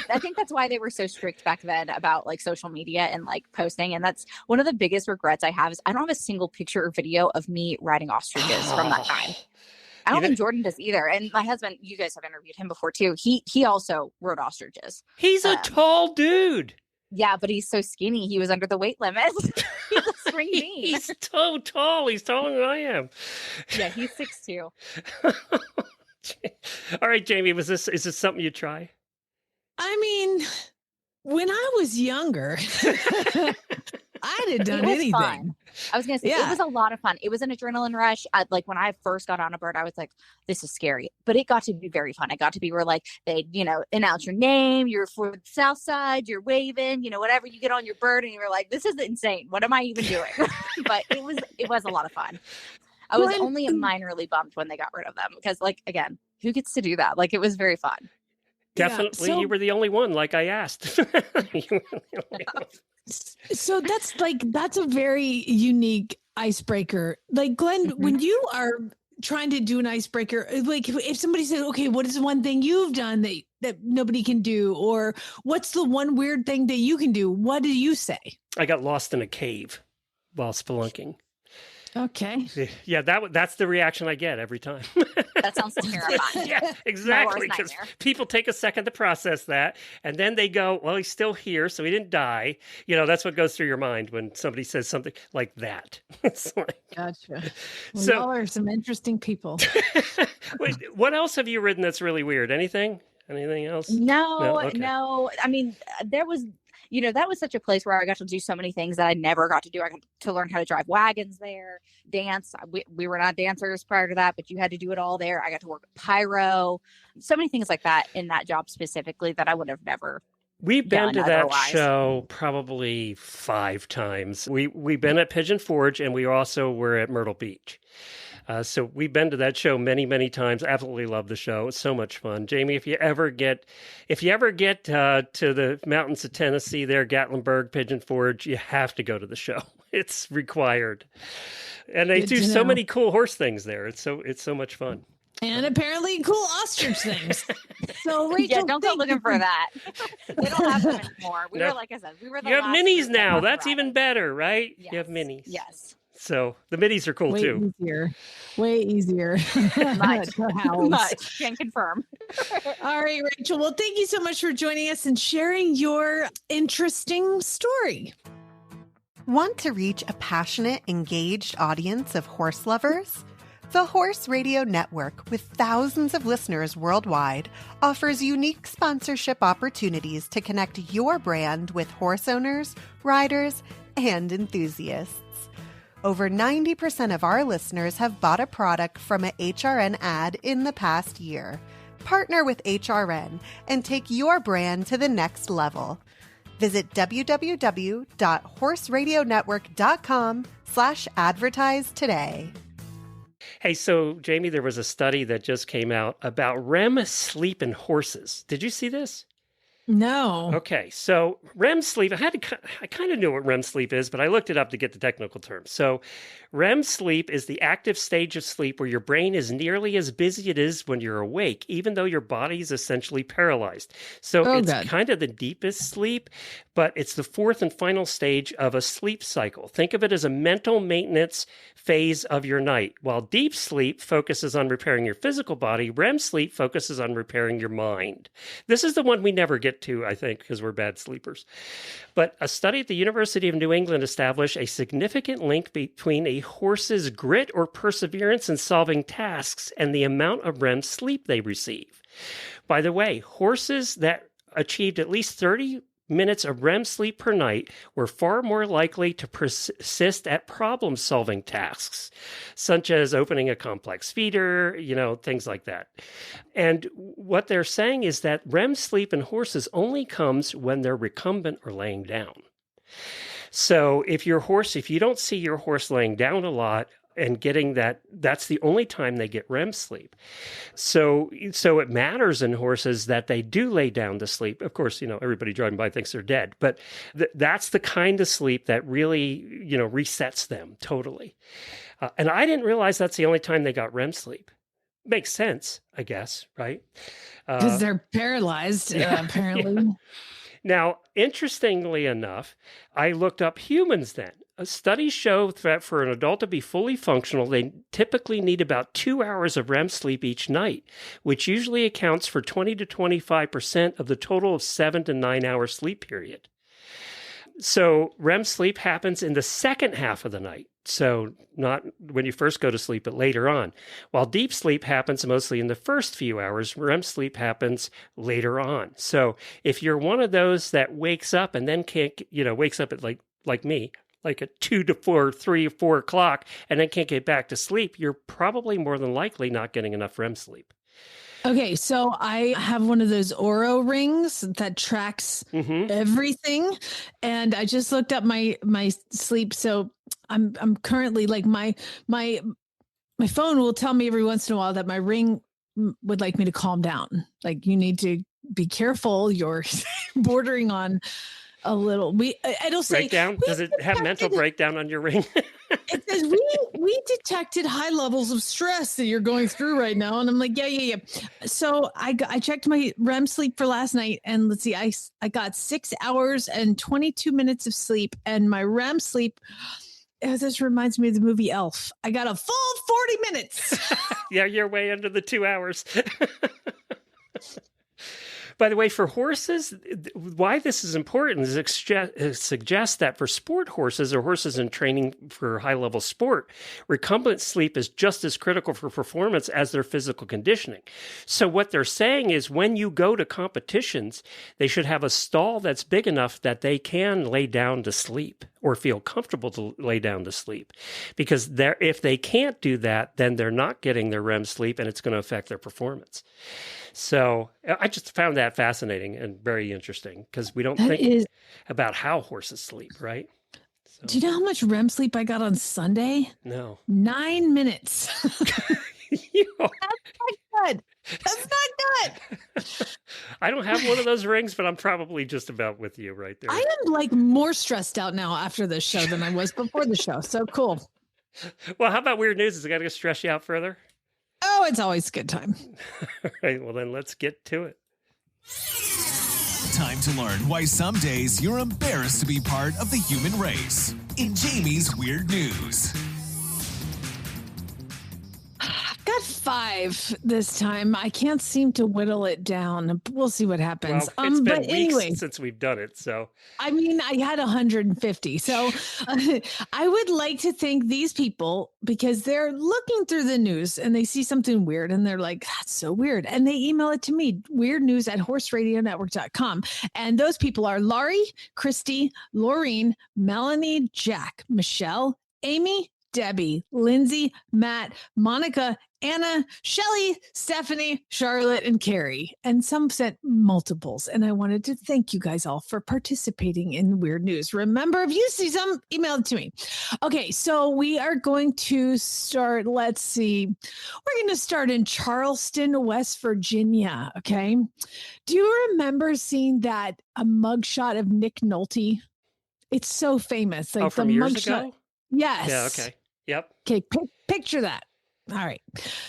I think that's why they were so strict back then about like social media and like posting. And that's one of the biggest regrets I have is I don't have a single picture or video of me riding ostriches from that time. I don't think Jordan does either. And my husband, you guys have interviewed him before too. He also rode ostriches. He's a tall dude. Yeah, but he's so skinny. He was under the weight limit. He's a spring bean. He's so tall. He's taller than I am. Yeah, he's 6'2". All right, Jamie, is this something you try? I mean, when I was younger, I'd have done anything. Fun. I was going to say, It was a lot of fun. It was an adrenaline rush. Like when I first got on a bird, I was like, this is scary, but it got to be very fun. It got to be where like they, announce your name, you're for the South Side, you're waving, whatever, you get on your bird and you're like, this is insane. What am I even doing? But it was a lot of fun. I was only minorly bummed when they got rid of them because like, again, who gets to do that? Like it was very fun. Definitely, you were the only one, like I asked. So that's a very unique icebreaker. Like Glenn, when you are trying to do an icebreaker, like if somebody says, okay, what is the one thing you've done that nobody can do? Or what's the one weird thing that you can do? What do you say? I got lost in a cave while spelunking. Okay. Yeah, that's the reaction I get every time. That sounds terrifying. Yeah, exactly. Because people take a second to process that, and then they go, "Well, he's still here, so he didn't die." That's what goes through your mind when somebody says something like that. It's like, gotcha. Well, y'all are some interesting people. Wait, what else have you written that's really weird? Anything else? No. Okay. I mean, there was. That was such a place where I got to do so many things that I never got to do. I got to learn how to drive wagons there, dance. We were not dancers prior to that, but you had to do it all there. I got to work with pyro, so many things like that in that job specifically that I would have never. We've been to that show probably 5 times. We've been at Pigeon Forge, and we also were at Myrtle Beach. So we've been to that show many, many times. Absolutely love the show. It's so much fun. Jamie, if you ever get to the mountains of Tennessee there, Gatlinburg, Pigeon Forge, you have to go to the show. It's required. And they do so many cool horse things there. It's so much fun. And apparently cool ostrich things. So Rachel, don't go looking for that. They don't have them anymore. We were, like I said, we were the You have minis now. That's even better, right? Yes. You have minis. Yes. So the minis are cool too. Way easier. Much. Can confirm. All right, Rachel. Well, thank you so much for joining us and sharing your interesting story. Want to reach a passionate, engaged audience of horse lovers? The Horse Radio Network, with thousands of listeners worldwide, offers unique sponsorship opportunities to connect your brand with horse owners, riders, and enthusiasts. Over 90% of our listeners have bought a product from a HRN ad in the past year. Partner with HRN and take your brand to the next level. Visit www.horseradionetwork.com/advertise today. Hey, so Jamie, there was a study that just came out about REM sleep in horses. Did you see this? No. Okay, so REM sleep, I kind of knew what REM sleep is, but I looked it up to get the technical terms. So REM sleep is the active stage of sleep where your brain is nearly as busy as it is when you're awake, even though your body is essentially paralyzed. So it's kind of the deepest sleep, but it's the 4th and final stage of a sleep cycle. Think of it as a mental maintenance phase of your night. While deep sleep focuses on repairing your physical body, REM sleep focuses on repairing your mind. This is the one we never get to, I think, because we're bad sleepers. But a study at the University of New England established a significant link between a horse's grit or perseverance in solving tasks and the amount of REM sleep they receive. By the way, horses that achieved at least 30 minutes of REM sleep per night were far more likely to persist at problem-solving tasks, such as opening a complex feeder, things like that. And what they're saying is that REM sleep in horses only comes when they're recumbent or laying down. So if you don't see your horse laying down a lot, and getting that's the only time they get REM sleep. So it matters in horses that they do lay down to sleep. Of course, everybody driving by thinks they're dead, but that's the kind of sleep that really, resets them totally. And I didn't realize that's the only time they got REM sleep. Makes sense, I guess, right? Because they're paralyzed, apparently. Yeah. Now, interestingly enough, I looked up humans then. Studies show that for an adult to be fully functional, they typically need about 2 hours of REM sleep each night, which usually accounts for 20 to 25% of the total of 7 to 9 hour sleep period. So REM sleep happens in the second half of the night. So not when you first go to sleep, but later on. While deep sleep happens mostly in the first few hours, REM sleep happens later on. So if you're one of those that wakes up and then can't, wakes up at like me, like at 2 to 4, 3 or 4 o'clock, and then can't get back to sleep, you're probably more than likely not getting enough REM sleep. Okay, so I have one of those Oura rings that tracks everything, and I just looked up my sleep. So I'm currently like my phone will tell me every once in a while that my ring would like me to calm down. Like, you need to be careful. You're bordering on a little. It'll say breakdown. Does it have mental breakdown on your ring? It says we detected high levels of stress that you're going through right now, and I'm like, yeah. So I checked my REM sleep for last night, and let's see, I got 6 hours and 22 minutes of sleep, and my REM sleep. This reminds me of the movie Elf. I got a full 40 minutes. Yeah, you're way under the 2 hours. By the way, for horses, why this is important is it suggests that for sport horses or horses in training for high-level sport, recumbent sleep is just as critical for performance as their physical conditioning. So what they're saying is when you go to competitions, they should have a stall that's big enough that they can lay down to sleep or feel comfortable to lay down to sleep. Because if they can't do that, then they're not getting their REM sleep, and it's going to affect their performance. So I just found that fascinating and very interesting because we don't think about how horses sleep, right? So. Do you know how much REM sleep I got on Sunday? No. 9 minutes. That's not good. That's not good. I don't have one of those rings, but I'm probably just about with you right there. I am like more stressed out now after this show than I was before the show. So cool. Well, how about weird news? Is it going to stress you out further? Oh, it's always a good time. All right, well then let's get to it. Time to learn why some days you're embarrassed to be part of the human race. In Jamie's Weird News. I've got 5 this time. I can't seem to whittle it down. We'll see what happens. Well, it's been but anyway, since we've done it, so. I mean, I had 150. So I would like to thank these people because they're looking through the news and they see something weird and they're like, that's so weird. And they email it to me, weirdnews@horseradionetwork.com. And those people are Laurie, Christy, Laureen, Melanie, Jack, Michelle, Amy, Debbie, Lindsay, Matt, Monica, Anna, Shelly, Stephanie, Charlotte, and Carrie. And some sent multiples. And I wanted to thank you guys all for participating in Weird News. Remember, if you see some, email it to me. Okay, so we are going to start, let's see. We're going to start in Charleston, West Virginia, okay? Do you remember seeing a mugshot of Nick Nolte? It's so famous. Like from the years mugshot. ago? Yes. Yeah, okay. Yep. Okay, picture that. All right.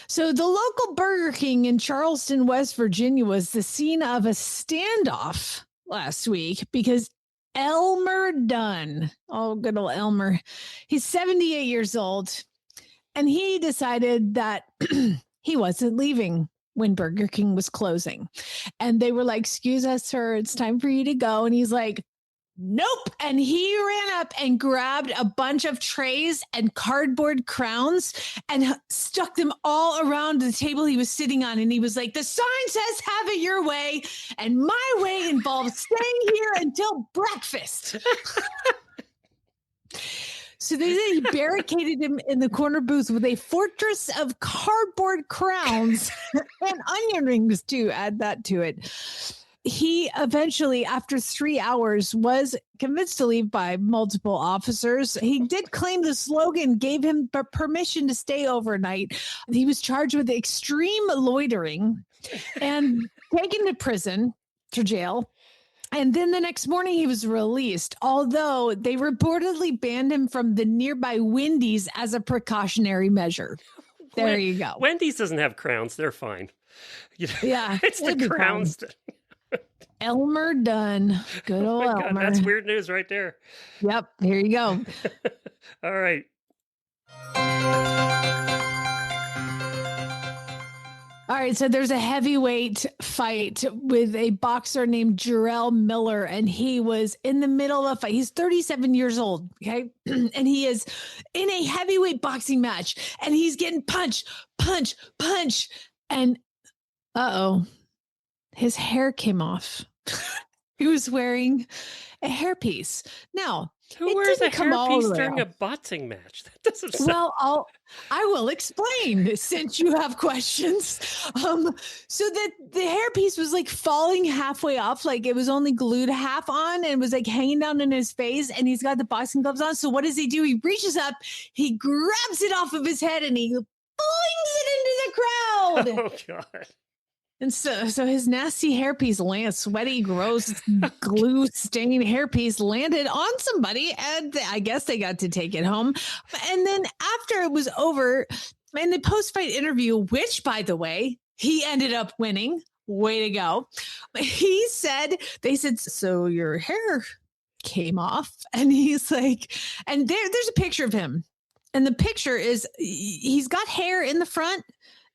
So the local Burger King in Charleston, West Virginia was the scene of a standoff last week because Elmer Dunn, oh, good old Elmer, he's 78 years old, and he decided that he wasn't leaving when Burger King was closing. And they were like, excuse us, sir, it's time for you to go. And he's like, nope. And he ran up and grabbed a bunch of trays and cardboard crowns and stuck them all around the table he was sitting on. And he was like, the sign says have it your way. And my way involves staying here until breakfast. So they said he barricaded him in the corner booth with a fortress of cardboard crowns and onion rings to add that to it. He eventually, after 3 hours, was convinced to leave by multiple officers. He did claim the slogan gave him permission to stay overnight. He was charged with extreme loitering and taken to prison, to jail. And then the next morning he was released, although they reportedly banned him from the nearby Wendy's as a precautionary measure. There you go. Wendy's doesn't have crowns. They're fine. You know, Yeah, it's the it'd be crowns. Elmer Dunn. Good Oh old my God, Elmer. that's weird news right there. Yep. Here you go. All right. All right, so there's a heavyweight fight with a boxer named Jarrell Miller, and he was in the middle of a fight. He's 37 years old, okay? And he is in a heavyweight boxing match, and he's getting punch. And his hair came off. He was wearing a hairpiece. Now, who wears a hairpiece during a boxing match? That doesn't sound... Well, I will explain since you have questions. So that the hairpiece was like falling halfway off, like it was only glued half on and was like hanging down in his face, and he's got the boxing gloves on. So what does he do? He reaches up, he grabs it off of his head, and he flings it into the crowd. Oh God. And so his nasty hairpiece sweaty, gross, glue-stained hairpiece landed on somebody, and I guess they got to take it home. And then after it was over, in the post-fight interview, which, by the way, he ended up winning. Way to go. They said, so your hair came off. And he's like, and there's a picture of him. And the picture is, he's got hair in the front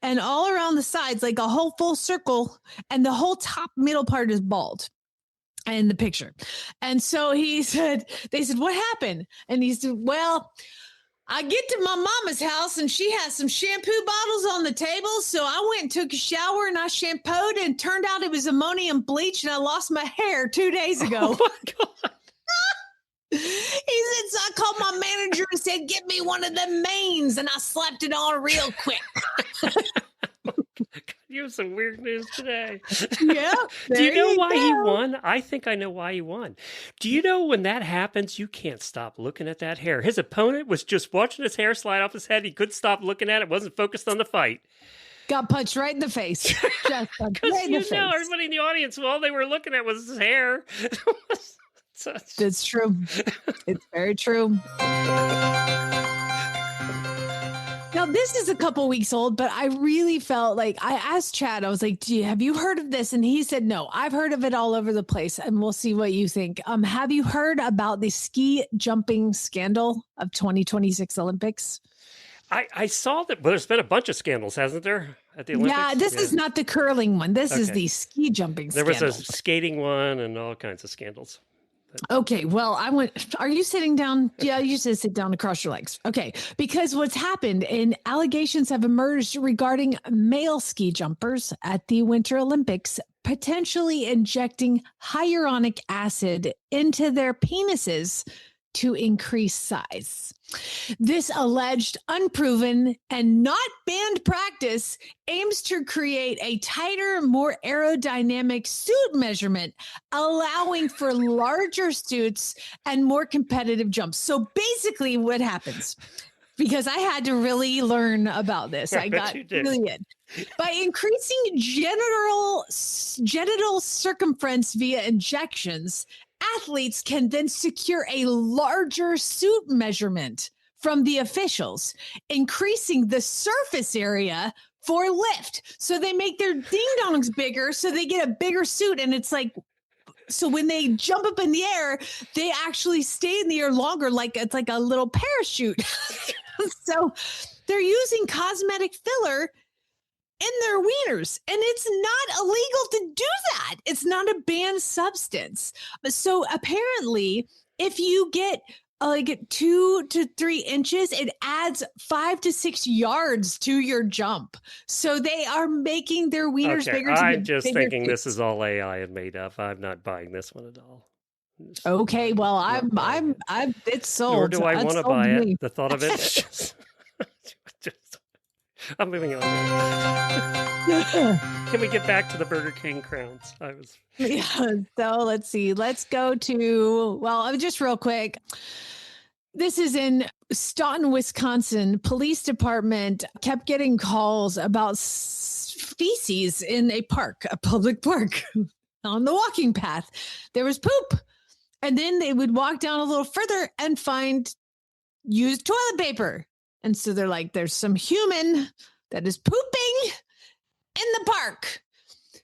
and all around the sides, like a whole full circle, and the whole top middle part is bald in the picture. And so they said, what happened? And he said, well, I get to my mama's house and she has some shampoo bottles on the table. So I went and took a shower and I shampooed, and turned out it was ammonium bleach, and I lost my hair 2 days ago. Oh my God. He said, so I called my manager and said, get me one of them mains, and I slapped it on real quick. You have some weird news today. Yeah. Do you know why he won? I think I know why he won. Do you know when that happens, you can't stop looking at that hair? His opponent was just watching his hair slide off his head. He couldn't stop looking at it. Wasn't focused on the fight. Got punched right in the face. Just punched right in the face. Everybody in the audience, all they were looking at was his hair. That's true. It's very true. Now, this is a couple weeks old, but I really felt like I asked Chad, I was like, have you heard of this? And he said, no, I've heard of it all over the place, and we'll see what you think. Have you heard about the ski jumping scandal of 2026 Olympics? I saw that. Well, there's been a bunch of scandals, hasn't there, at the Olympics? Yeah, this is not the curling one. This is the ski jumping scandal. There was a skating one and all kinds of scandals. Okay, well, are you sitting down? Yeah, you should sit down and cross your legs. Okay, because what's happened, and allegations have emerged regarding male ski jumpers at the Winter Olympics potentially injecting hyaluronic acid into their penises to increase size. This alleged, unproven, and not banned practice aims to create a tighter, more aerodynamic suit measurement, allowing for larger suits and more competitive jumps. So basically what happens, because I had to really learn about this, I got really in. By increasing genital circumference via injections, athletes can then secure a larger suit measurement from the officials, increasing the surface area for lift. So they make their ding-dongs bigger, so they get a bigger suit. And it's like, so when they jump up in the air, they actually stay in the air longer, like it's like a little parachute. So they're using cosmetic filler in their wieners, and it's not illegal to do that. It's not a banned substance. So apparently, if you get like 2 to 3 inches, it adds 5 to 6 yards to your jump. So they are making their wieners bigger. I'm just thinking this is all AI and made up. I'm not buying this one at all. Okay, well, it's sold. Nor do I want to buy it. The thought of it is just I'm moving on. Can we get back to the Burger King crowns? Yeah. So let's see. Let's go to, just real quick. This is in Staunton, Wisconsin. Police department kept getting calls about feces in a public park on the walking path. There was poop. And then they would walk down a little further and find used toilet paper. And so they're like, there's some human that is pooping in the park.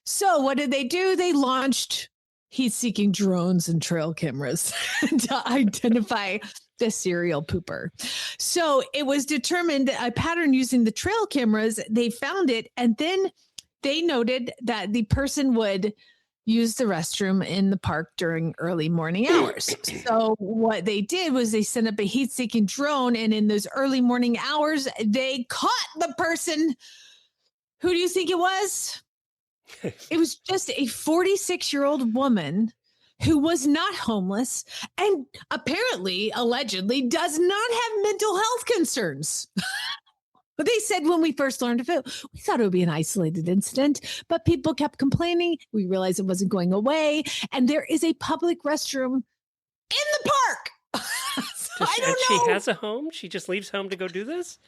So what did they do? They launched heat-seeking drones and trail cameras to identify the serial pooper. So it was determined a pattern using the trail cameras. They found it, and then they noted that the person would use the restroom in the park during early morning hours. So what they did was they sent up a heat-seeking drone, and in those early morning hours, they caught the person. Who do you think it was? It was just a 46-year-old woman who was not homeless and apparently, allegedly, does not have mental health concerns. But they said when we first learned of it, we thought it would be an isolated incident, but people kept complaining. We realized it wasn't going away. And there is a public restroom in the park. So I don't know. She has a home? She just leaves home to go do this?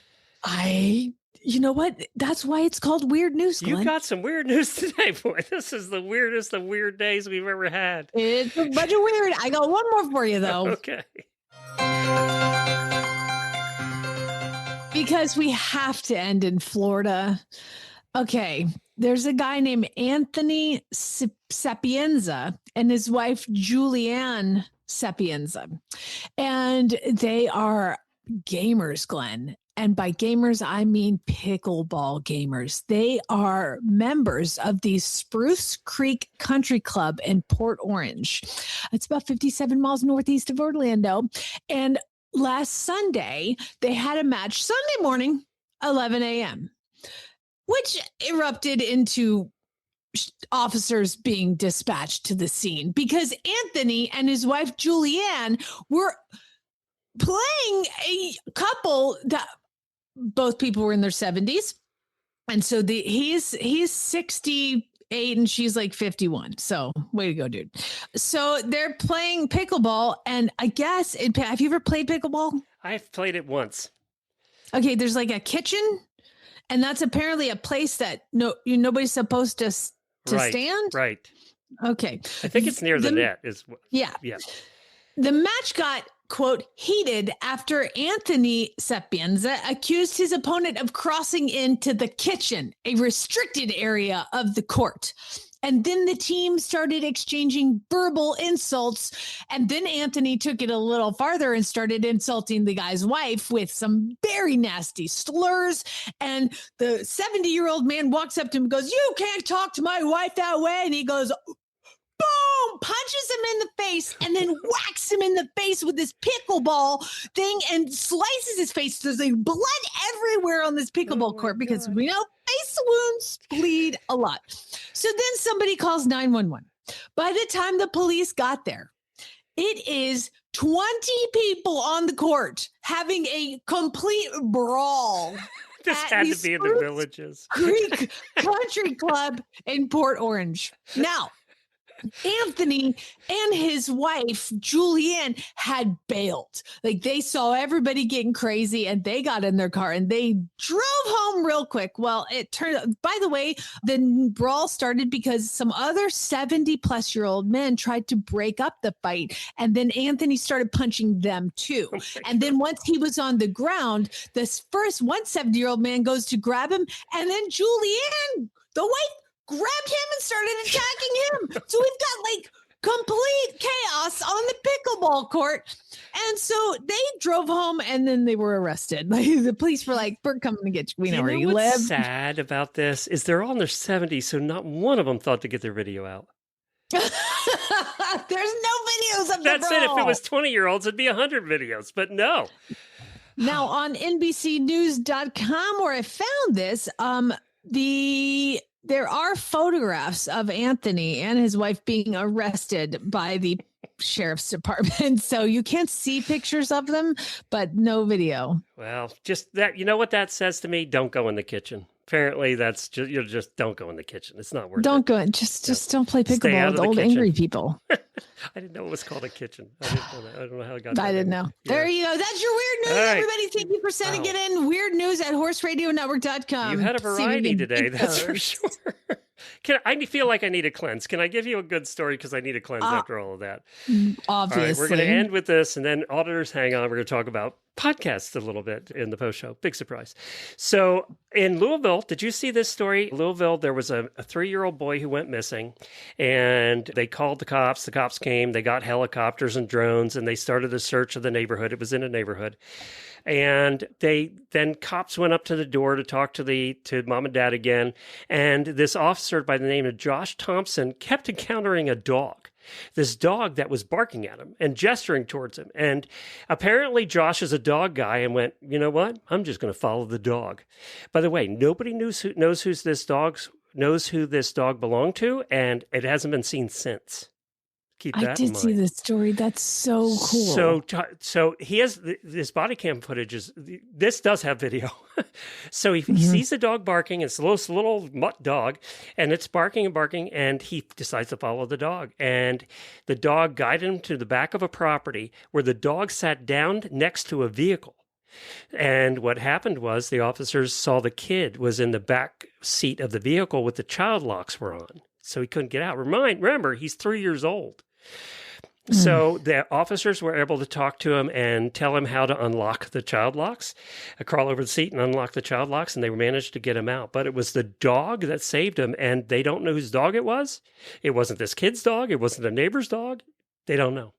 You know what? That's why it's called Weird News, Glenn. You got some weird news today, boy. This is the weirdest of weird days we've ever had. It's a bunch of weird. I got one more for you, though. Okay. Because we have to end in Florida. Okay. There's a guy named Anthony Sapienza and his wife, Julianne Sapienza. And they are gamers, Glenn. And by gamers, I mean pickleball gamers. They are members of the Spruce Creek Country Club in Port Orange. It's about 57 miles northeast of Orlando. And last Sunday, they had a match Sunday morning, 11 a.m., which erupted into officers being dispatched to the scene because Anthony and his wife, Julianne, were playing a couple that both people were in their 70s. And so he's 68 and she's like 51. So way to go, dude. So they're playing pickleball. And I guess, have you ever played pickleball? I've played it once. Okay. There's like a kitchen, and that's apparently a place that nobody's supposed to stand. Right. Okay. I think it's near the net. Yeah. Yeah. The match got, quote, heated after Anthony Sapienza accused his opponent of crossing into the kitchen, a restricted area of the court. And then the team started exchanging verbal insults. And then Anthony took it a little farther and started insulting the guy's wife with some very nasty slurs. And the 70-year-old man walks up to him and goes, "You can't talk to my wife that way." And he goes, boom, punches him in the face, and then whacks him in the face with this pickleball thing and slices his face. There's like blood everywhere on this pickleball court because we know face wounds bleed a lot. So then somebody calls 911. By the time the police got there, it is 20 people on the court having a complete brawl. This had to be in the Villages. Creek Country Club in Port Orange. Now, Anthony and his wife, Julianne, had bailed. Like, they saw everybody getting crazy and they got in their car and they drove home real quick. Well, it turned out, by the way, the brawl started because some other 70-plus-year-old men tried to break up the fight. And then Anthony started punching them too. And then once he was on the ground, this first 170-year-old man goes to grab him. And then Julianne, the wife, grabbed him and started attacking him. So we've got like complete chaos on the pickleball court. And so they drove home and then they were arrested. Like, the police were like, "We're coming to get you. We know where you live." What's sad about this is they're all in their 70s, so not one of them thought to get their video out. There's no videos of the That's it. If it brawl. was 20-year-olds, it'd be 100 videos, but no. Now on NBCnews.com, where I found this, there are photographs of Anthony and his wife being arrested by the sheriff's department. So you can't see pictures of them, but no video. Well, just that, you know what that says to me? Don't go in the kitchen. Apparently that's just don't go in the kitchen. It's not worth it. Don't go in. Just don't play Stay pickleball out with of the old kitchen. angry people. I didn't know it was called a kitchen. I didn't know that. I don't know how I got that. I didn't know. Yeah. There you go. That's your weird news, All right. everybody. Thank you for sending it in. Weird news at horseradionetwork.com. You had a See if we variety can today, beat that's for those. sure. I feel like I need a cleanse. Can I give you a good story? Because I need a cleanse after all of that. Obviously. All right, we're going to end with this, and then auditors, hang on. We're going to talk about podcasts a little bit in the post show. Big surprise. So in Louisville, did you see this story? Louisville, there was a 3-year-old boy who went missing, and they called the cops. The cops came. They got helicopters and drones, and they started a search of the neighborhood. It was in a neighborhood. And then cops went up to the door to talk to mom and dad again. And this officer by the name of Josh Thompson kept encountering a dog. This dog that was barking at him and gesturing towards him. And apparently Josh is a dog guy and went, you know what? I'm just going to follow the dog. By the way, nobody knows who this dog belonged to, and it hasn't been seen since. Keep that in mind. I did see this story. That's so cool. So he has this body cam footage. This does have video. So he sees the dog barking. It's this little mutt dog, and it's barking and barking, and he decides to follow the dog. And the dog guided him to the back of a property where the dog sat down next to a vehicle. And what happened was the officers saw the kid was in the back seat of the vehicle with the child locks were on. So he couldn't get out. Remember, he's 3 years old. So the officers were able to talk to him and tell him how to unlock the child locks, crawl over the seat and unlock the child locks, and they managed to get him out. But it was the dog that saved him, and they don't know whose dog it was. It wasn't this kid's dog. It wasn't a neighbor's dog. They don't know.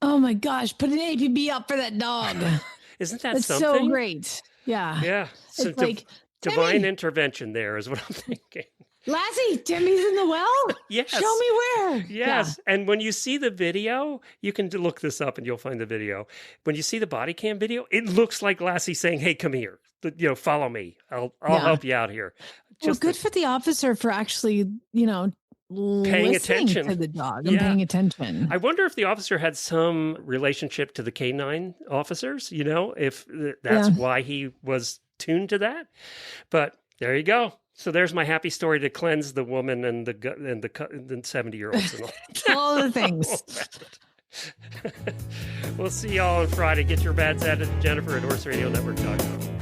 Oh, my gosh. Put an APB up for that dog. Isn't that That's something? so great. Yeah. Yeah. So It's like, divine Timmy. intervention there is what I'm thinking. Lassie, Timmy's in the well? Yes. Show me where. Yes. And when you see the video, you can look this up and you'll find the video. When you see the body cam video, it looks like Lassie saying, hey, come here. Follow me. I'll help you out here. Well, good for the officer for actually, paying listening attention to the dog and paying attention. I wonder if the officer had some relationship to the canine officers, if that's why he was tuned to that. But there you go. So there's my happy story to cleanse the woman and the 70-year-olds and all. All the things. We'll see y'all on Friday. Get your bads at it, Jennifer at horseradionetwork.com.